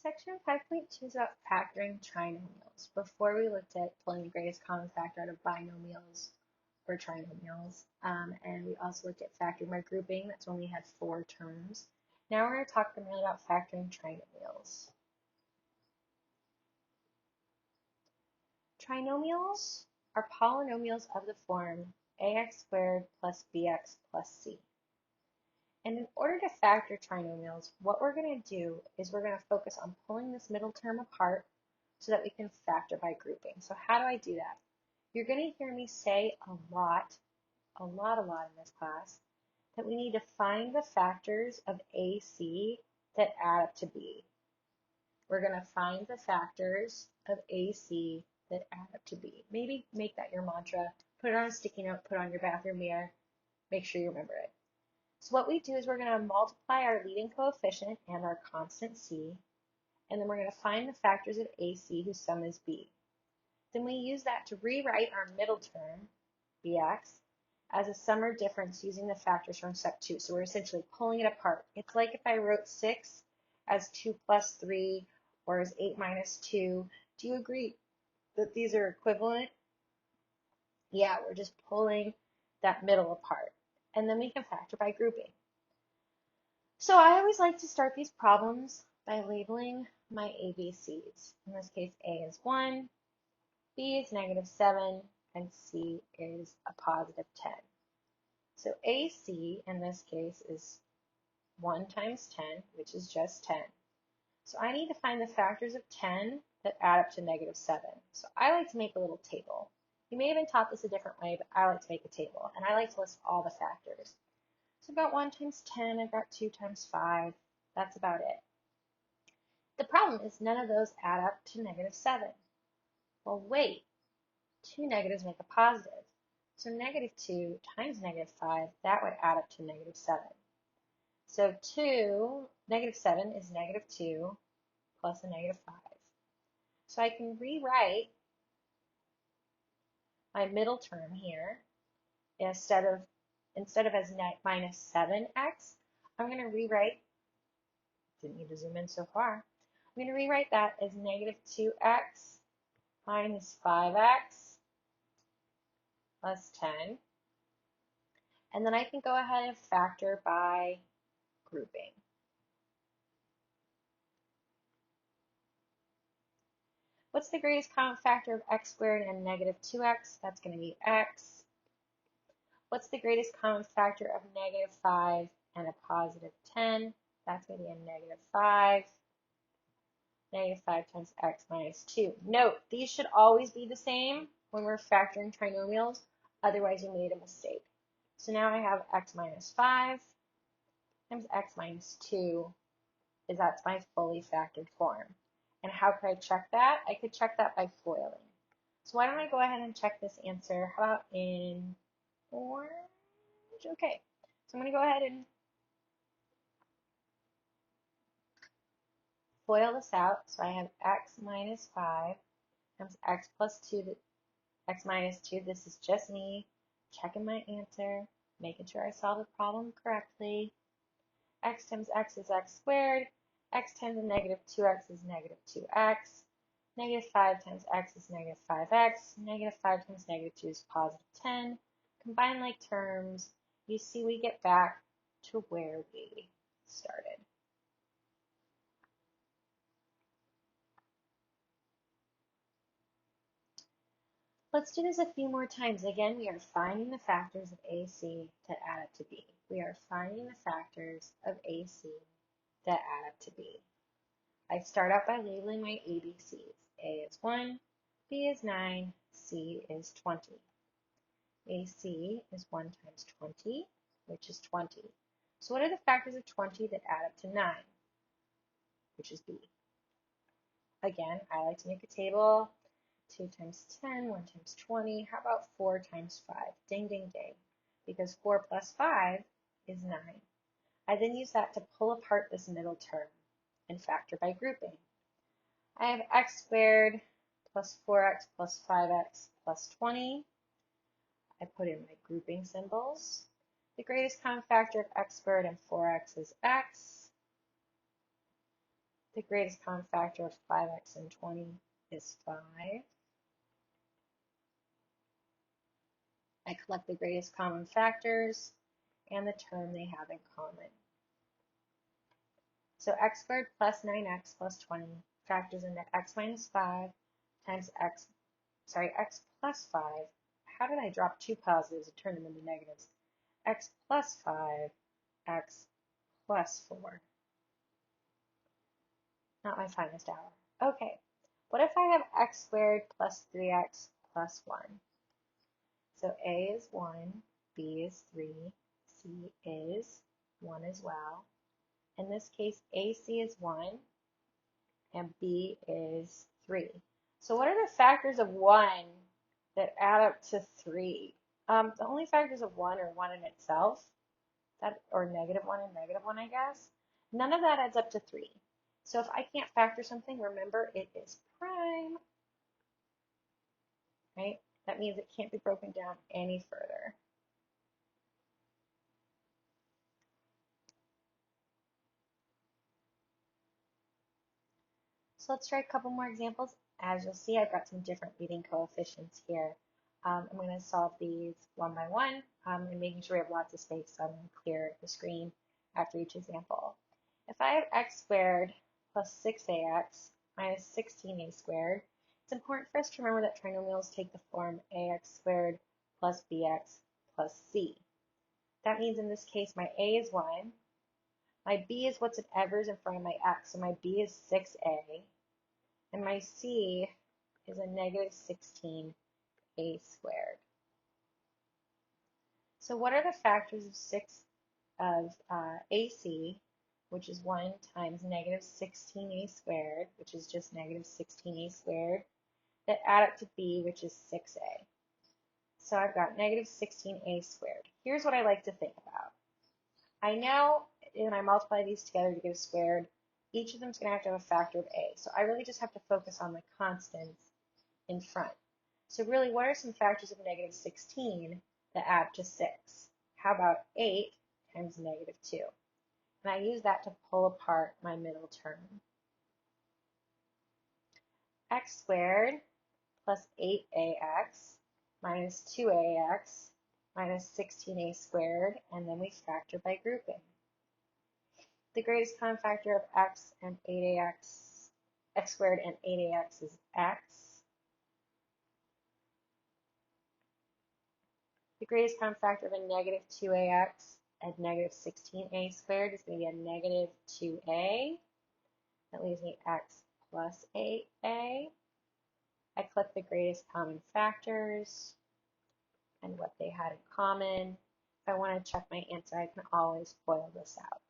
Section 5.2 is about factoring trinomials. Before we looked at pulling the greatest common factor out of binomials or trinomials, and we also looked at factoring by grouping. That's when we had 4 terms. Now we're going to talk primarily about factoring trinomials. Trinomials are polynomials of the form ax squared plus bx plus c. And in order to factor trinomials, what we're going to do is we're going to focus on pulling this middle term apart so that we can factor by grouping. So how do I do that? You're going to hear me say a lot in this class, that we need to find the factors of AC that add up to B. We're going to find the factors of AC that add up to B. Maybe make that your mantra, put it on a sticky note, put it on your bathroom mirror, make sure you remember it. So what we do is we're going to multiply our leading coefficient and our constant c, and then we're going to find the factors of AC whose sum is b. Then we use that to rewrite our middle term, bx, as a sum or difference using the factors from step 2. So we're essentially pulling it apart. It's like if I wrote 6 as 2 plus 3 or as 8 minus 2. Do you agree that these are equivalent? Yeah, we're just pulling that middle apart. And then we can factor by grouping. So I always like to start these problems by labeling my ABCs. In this case, A is 1, B is -7, and C is a positive 10. So AC in this case is 1 times 10, which is just 10. So I need to find the factors of 10 that add up to -7. So I like to make a little table. You may have been taught this a different way, but I like to make a table, and I like to list all the factors. So I've got 1 times 10, I've got 2 times 5, that's about it. The problem is none of those add up to -7. Well, wait, 2 negatives make a positive. So -2 times -5, that would add up to -7. So -7 is -2 plus a -5. So I can rewrite my middle term here instead of as minus 7x, I'm going to rewrite, didn't need to zoom in so far, I'm going to rewrite that as -2x minus 5x plus 10. And then I can go ahead and factor by grouping. What's the greatest common factor of x squared and -2x? That's going to be x. What's the greatest common factor of -5 and a positive 10? That's going to be a -5. -5 times x minus 2. Note, these should always be the same when we're factoring trinomials, otherwise you made a mistake. So now I have x minus 5 times x minus 2, that's my fully factored form. And how could I check that? I could check that by foiling. So why don't I go ahead and check this answer? How about in orange? Okay, so I'm going to go ahead and FOIL this out. So I have x minus 5 times x plus 2, x minus 2. This is just me checking my answer, making sure I solve the problem correctly. X times x is x squared. X times a -2x is -2x. -5 times x is -5x. -5 times -2 is positive 10. Combine like terms, you see we get back to where we started. Let's do this a few more times. Again, we are finding the factors of AC that add up to B. We are finding the factors of AC that add up to B. I start out by labeling my ABCs. A is 1, B is 9, C is 20. AC is 1 times 20, which is 20. So what are the factors of 20 that add up to 9, which is B? Again, I like to make a table. 2 times 10, 1 times 20. How about 4 times 5? Ding, ding, ding. Because 4 plus 5 is 9. I then use that to pull apart this middle term and factor by grouping. I have x squared plus 4x plus 5x plus 20. I put in my grouping symbols. The greatest common factor of x squared and 4x is x. The greatest common factor of 5x and 20 is 5. I collect the greatest common factors and the term they have in common. So x squared plus 9x plus 20 factors into x minus 5 times x plus 5. How did I drop two positives and turn them into negatives? X plus 5, x plus 4. Not my finest hour. Okay, what if I have x squared plus 3x plus 1? So a is 1, b is 3, c is 1 as well. In this case, AC is 1 and b is 3. So what are the factors of 1 that add up to 3? The only factors of 1 are 1 in itself, or negative 1 and negative 1, I guess. None of that adds up to 3. So if I can't factor something, remember it is prime, right? That means it can't be broken down any further. So let's try a couple more examples. As you'll see, I've got some different leading coefficients here. I'm going to solve these one by one and making sure we have lots of space, so I'm going to clear the screen after each example. If I have x squared plus 6ax minus 16a squared, it's important for us to remember that trinomials take the form ax squared plus bx plus c. That means in this case my a is 1, my b is whatever's in front of my x, so my b is 6a, and my c is a negative 16a squared. So what are the factors of AC, which is 1 times negative 16a squared, which is just negative 16a squared, that add up to b, which is 6a? So I've got negative 16a squared. Here's what I like to think about. I know when I multiply these together to get a squared, each of them is going to have a factor of a. So I really just have to focus on the constants in front. So really, what are some factors of negative 16 that add to 6? How about 8 times negative 2? And I use that to pull apart my middle term. X squared plus 8ax minus 2ax minus 16a squared, and then we factor by grouping. The greatest common factor of x squared and 8ax is x. The greatest common factor of a negative 2ax and negative 16a squared is going to be a negative 2a. That leaves me x plus 8a. I collect the greatest common factors and what they had in common. If I want to check my answer, I can always FOIL this out.